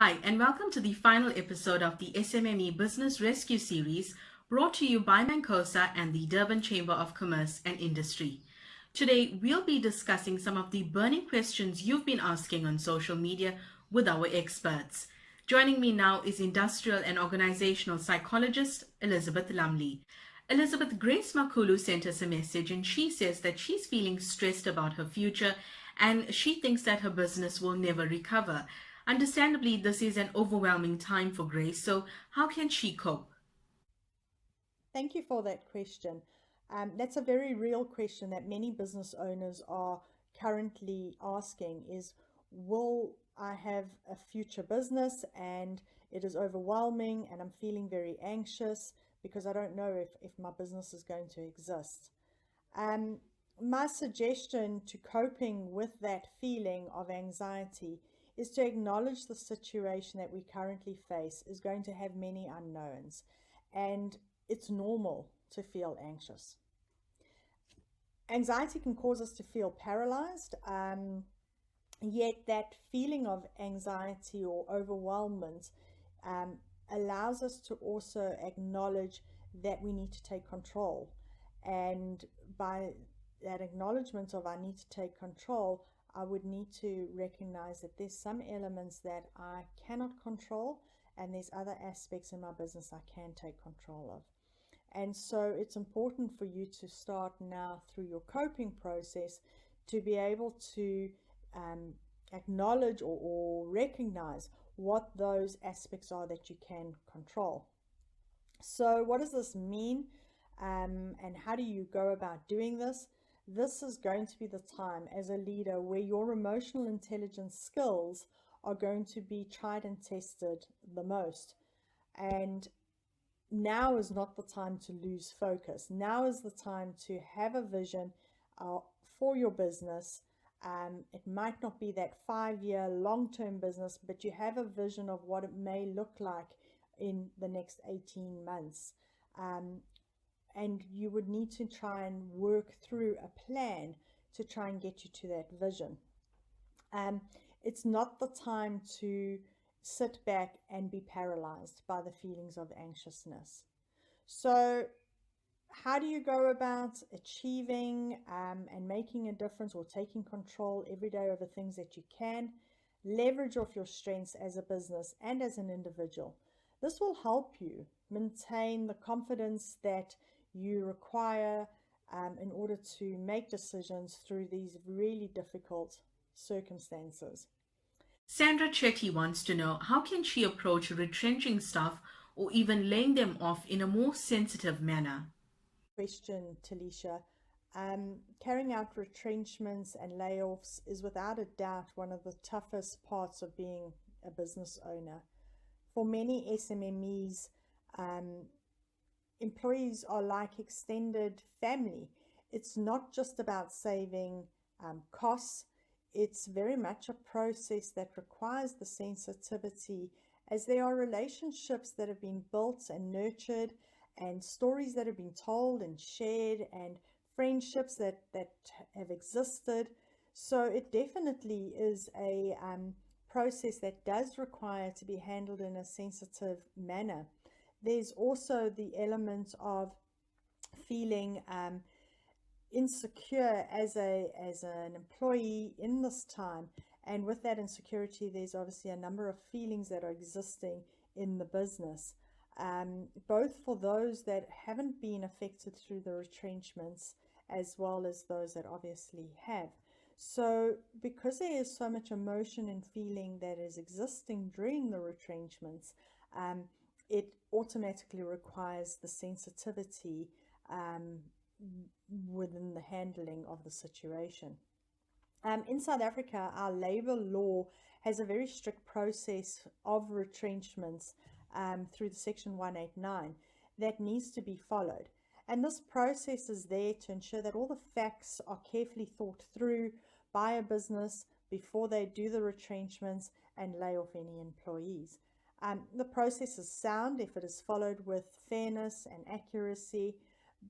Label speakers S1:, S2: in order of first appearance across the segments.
S1: Hi, and welcome to the final episode of the SMME Business Rescue Series brought to you by MANCOSA and the Durban Chamber of Commerce and Industry. Today, we'll be discussing some of the burning questions you've been asking on social media with our experts. Joining me now is industrial and organizational psychologist Elizabeth Lumley. Elizabeth, Grace Makulu sent us a message and she says that she's feeling stressed about her future and she thinks that her business will never recover. Understandably, this is an overwhelming time for Grace, so how can she cope?
S2: Thank you for that question. That's a very real question that many business owners are currently asking is, will I have a future business and it is overwhelming and I'm feeling very anxious because I don't know if my business is going to exist. Um, my suggestion to coping with that feeling of anxiety is to acknowledge the situation that we currently face is going to have many unknowns, and it's normal to feel anxious. Anxiety can cause us to feel paralyzed, yet that feeling of anxiety or overwhelmment um, allows us to also acknowledge that we need to take control. And by that acknowledgement of I need to take control, I would need to recognize that there's some elements that I cannot control, and there's other aspects in my business I can take control of. And so it's important for you to start now through your coping process to be able to um, acknowledge or recognize what those aspects are that you can control. So, what does this mean? And how do you go about doing this? This is going to be the time as a leader where your emotional intelligence skills are going to be tried and tested the most. And now is not the time to lose focus. Now is the time to have a vision uh, for your business. It might not be that 5 year long term business, but you have a vision of what it may look like in the next 18 months. Um, and you would need to try and work through a plan to try and get you to that vision. Um, it's not the time to sit back and be paralyzed by the feelings of anxiousness. So, how do you go about achieving and making a difference or taking control every day over things that you can? Leverage off your strengths as a business and as an individual. This will help you maintain the confidence that you require in order to make decisions through these really difficult circumstances.
S1: Sandra Chetty wants to know how can she approach retrenching staff or even laying them off in a more sensitive manner?
S2: Question, Talisha. Carrying out retrenchments and layoffs is without a doubt one of the toughest parts of being a business owner. For many SMMEs, um, employees are like extended family. It's not just about saving costs, it's very much a process that requires the sensitivity, as there are relationships that have been built and nurtured, and stories that have been told and shared, and friendships that have existed. So it definitely is a process that does require to be handled in a sensitive manner. There's also the element of feeling insecure as an employee in this time, and with that insecurity, there's obviously a number of feelings that are existing in the business. Both for those that haven't been affected through the retrenchments as well as those that obviously have. So, because there is so much emotion and feeling that is existing during the retrenchments, um, it automatically requires the sensitivity um, within the handling of the situation. In South Africa, our labor law has a very strict process of retrenchments through the Section 189 that needs to be followed. And this process is there to ensure that all the facts are carefully thought through by a business before they do the retrenchments and lay off any employees. The process is sound if it is followed with fairness and accuracy,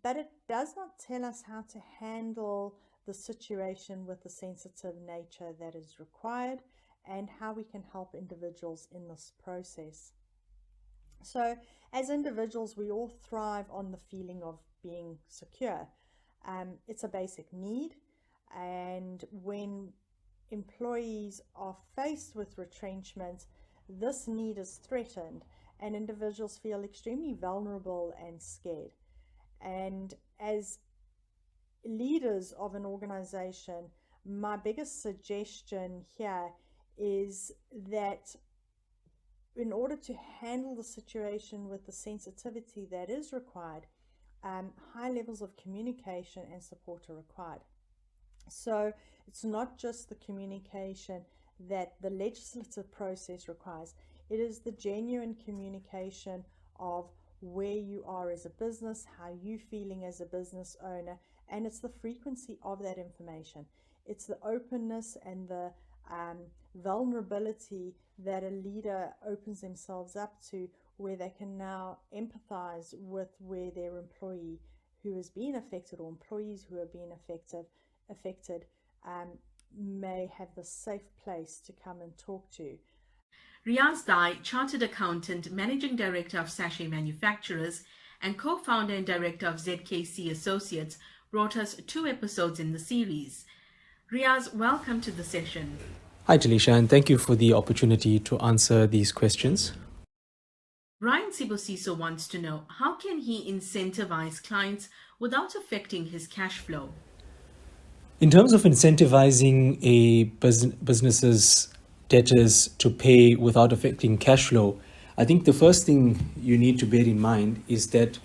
S2: but it does not tell us how to handle the situation with the sensitive nature that is required. and how we can help individuals in this process. So as individuals, we all thrive on the feeling of being secure. It's a basic need, and when employees are faced with retrenchment, this need is threatened, and individuals feel extremely vulnerable and scared. And as leaders of an organization, my biggest suggestion here is that in order to handle the situation with the sensitivity that is required, high levels of communication and support are required. So it's not just the communication that the legislative process requires, it is the genuine communication of where you are as a business, how you're feeling as a business owner, and it's the frequency of that information. It's the openness and the vulnerability that a leader opens themselves up to, where they can now empathize with where their employee who has been affected, or employees who have been affected may have the safe place to come and talk to.
S1: Riaz Dai, Chartered Accountant, Managing Director of Sachet Manufacturers, and co-founder and director of ZKC Associates, brought us 2 episodes in the series. Riaz, welcome to the session.
S3: Hi, Jalisha, and thank you for the opportunity to answer these questions.
S1: Brian Sibosiso wants to know, how can he incentivize clients without affecting his cash flow?
S3: In terms of incentivizing a business's debtors to pay without affecting cash flow, I think the first thing you need to bear in mind is that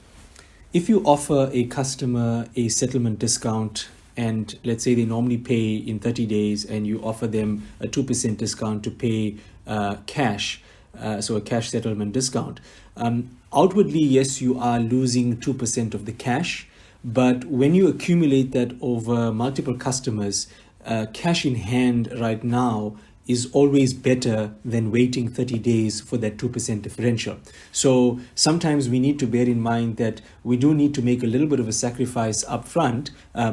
S3: if you offer a customer a settlement discount, and let's say they normally pay in 30 days and you offer them a 2% discount to pay cash, so a cash settlement discount, outwardly, yes, you are losing 2% of the cash, but when you accumulate that over multiple customers, cash in hand right now is always better than waiting 30 days for that 2% differential. So sometimes we need to bear in mind that we do need to make a little bit of a sacrifice up front,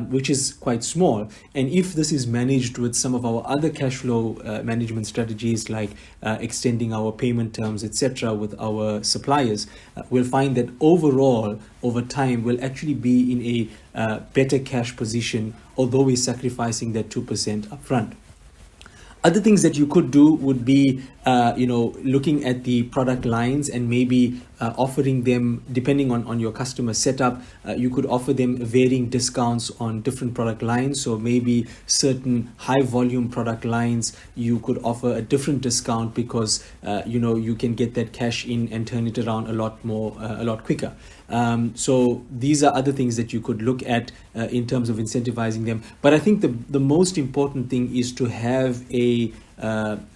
S3: which is quite small. And if this is managed with some of our other cash flow management strategies, like extending our payment terms, etc., with our suppliers, we'll find that overall, over time, we'll actually be in a better cash position, although we're sacrificing that 2% upfront. Other things that you could do would be, looking at the product lines and maybe offering them, depending on your customer setup, you could offer them varying discounts on different product lines. So maybe certain high volume product lines, you could offer a different discount because, you can get that cash in and turn it around a lot quicker. So these are other things that you could look at in terms of incentivizing them. But I think the most important thing is to have a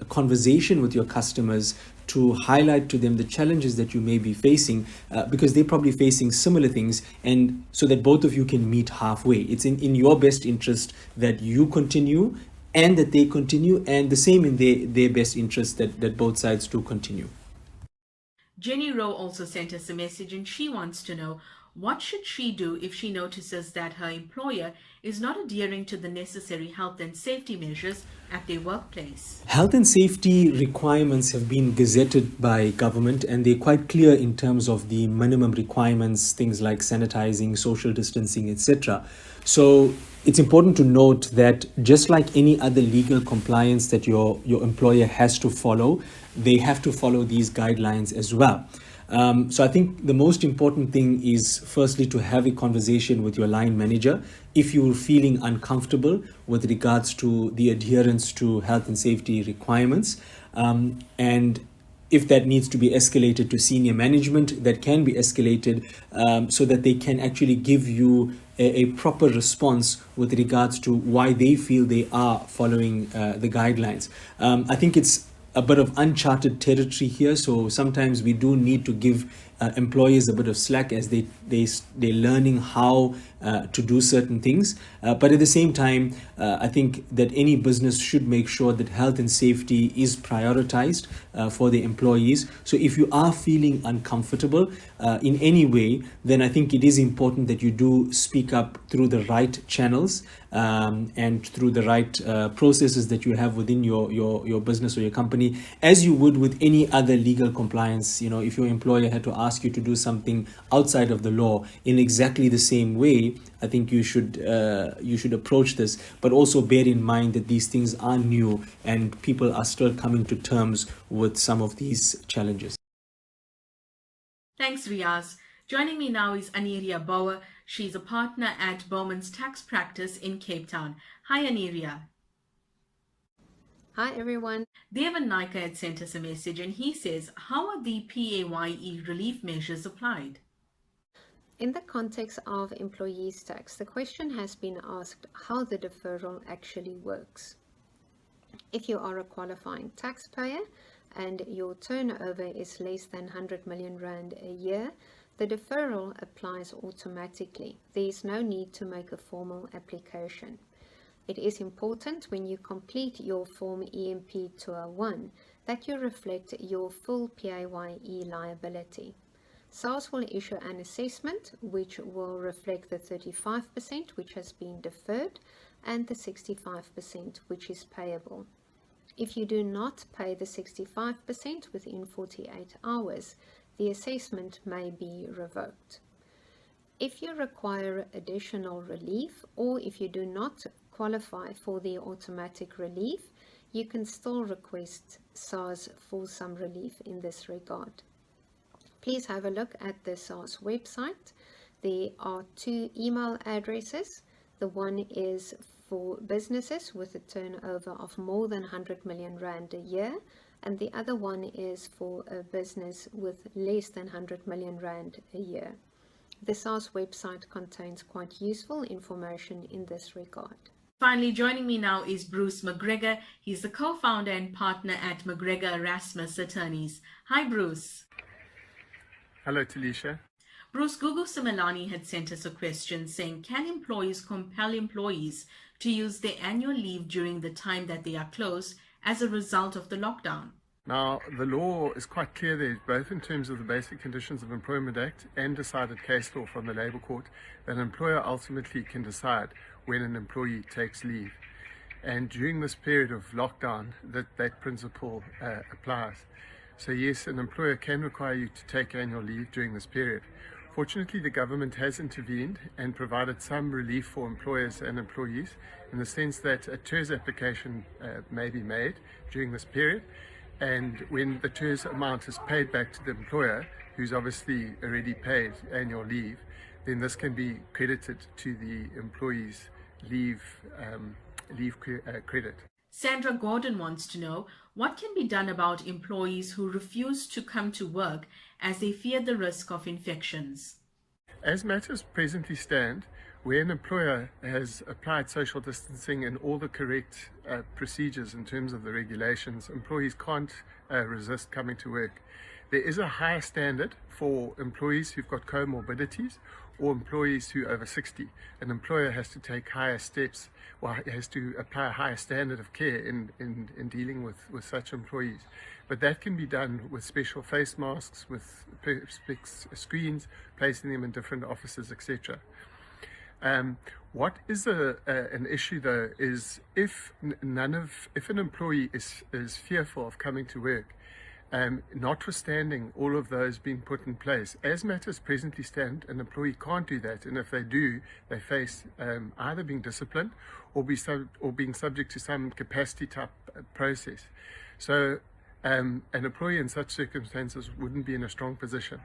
S3: conversation with your customers to highlight to them the challenges that you may be facing, because they're probably facing similar things, and so that both of you can meet halfway. It's in your best interest that you continue and that they continue, and the same in their best interest that both sides do continue.
S1: Jenny Rowe also sent us a message, and she wants to know, what should she do if she notices that her employer is not adhering to the necessary health and safety measures at their workplace?
S3: Health and safety requirements have been gazetted by government, and they're quite clear in terms of the minimum requirements, things like sanitizing, social distancing, etc. So it's important to note that just like any other legal compliance that your employer has to follow, they have to follow these guidelines as well. So I think the most important thing is firstly to have a conversation with your line manager if you're feeling uncomfortable with regards to the adherence to health and safety requirements. And if that needs to be escalated to senior management, that can be escalated so that they can actually give you a proper response with regards to why they feel they are following the guidelines. I think it's a bit of uncharted territory here, so sometimes we do need to give employers a bit of slack as they're learning how to do certain things. But at the same time, I think that any business should make sure that health and safety is prioritized for the employees. So if you are feeling uncomfortable in any way, then I think it is important that you do speak up through the right channels and through the right processes that you have within your business or your company, as you would with any other legal compliance. You know, if your employer had to ask you to do something outside of the law in exactly the same way, I think you should approach this, but also bear in mind that these things are new and people are still coming to terms with some of these challenges.
S1: Thanks, Riaz. Joining me now is Aniria Bauer. She's a partner at Bowman's Tax Practice in Cape Town. Hi, Aniria.
S4: Hi, everyone.
S1: Devan Naika had sent us a message and he says, how are the PAYE relief measures applied?
S4: In the context of employees' tax, the question has been asked how the deferral actually works. If you are a qualifying taxpayer and your turnover is less than 100 million rand a year, the deferral applies automatically. There is no need to make a formal application. It is important when you complete your Form EMP 201 that you reflect your full PAYE liability. SARS will issue an assessment which will reflect the 35% which has been deferred and the 65% which is payable. If you do not pay the 65% within 48 hours, the assessment may be revoked. If you require additional relief, or if you do not qualify for the automatic relief, you can still request SARS for some relief in this regard. Please have a look at the SARS website. There are 2 email addresses. The one is for businesses with a turnover of more than 100 million rand a year, and the other one is for a business with less than 100 million rand a year. The SARS website contains quite useful information in this regard.
S1: Finally, joining me now is Bruce McGregor. He's the co-founder and partner at McGregor Erasmus Attorneys. Hi, Bruce.
S5: Hello, Talisha.
S1: Bruce, Gugu Simelani had sent us a question saying, can employees compel employees to use their annual leave during the time that they are closed as a result of the lockdown?
S5: Now, the law is quite clear there, both in terms of the Basic Conditions of Employment Act and decided case law from the Labour Court, that an employer ultimately can decide when an employee takes leave. And during this period of lockdown, that principle applies. So yes, an employer can require you to take annual leave during this period. Fortunately, the government has intervened and provided some relief for employers and employees in the sense that a TERS application may be made during this period. And when the TERS amount is paid back to the employer, who's obviously already paid annual leave, then this can be credited to the employee's leave credit.
S1: Sandra Gordon wants to know, what can be done about employees who refuse to come to work as they fear the risk of infections?
S5: As matters presently stand, where an employer has applied social distancing and all the correct procedures in terms of the regulations, employees can't resist coming to work. There is a higher standard for employees who've got comorbidities or employees who are over 60. An employer has to take higher steps, or has to apply a higher standard of care in dealing with such employees. But that can be done with special face masks, with screens, placing them in different offices, etc. What is an issue though is if an employee is fearful of coming to work, notwithstanding all of those being put in place, as matters presently stand, an employee can't do that, and if they do, they face either being disciplined or being subject to some capacity type process. So an employee in such circumstances wouldn't be in a strong position.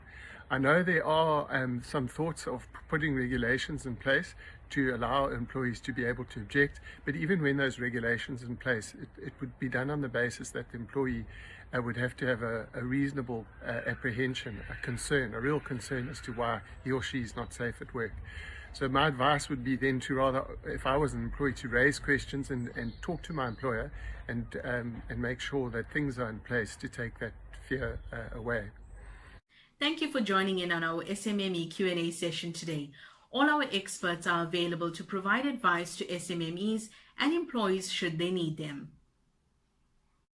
S5: I know there are some thoughts of putting regulations in place to allow employees to be able to object, but even when those regulations in place, it would be done on the basis that the employee would have to have a reasonable apprehension, a real concern as to why he or she is not safe at work. So my advice would be then to rather, if I was an employee, to raise questions and talk to my employer and make sure that things are in place to take that fear away.
S1: Thank you for joining in on our SMME Q&A session today. All our experts are available to provide advice to SMMEs and employees should they need them.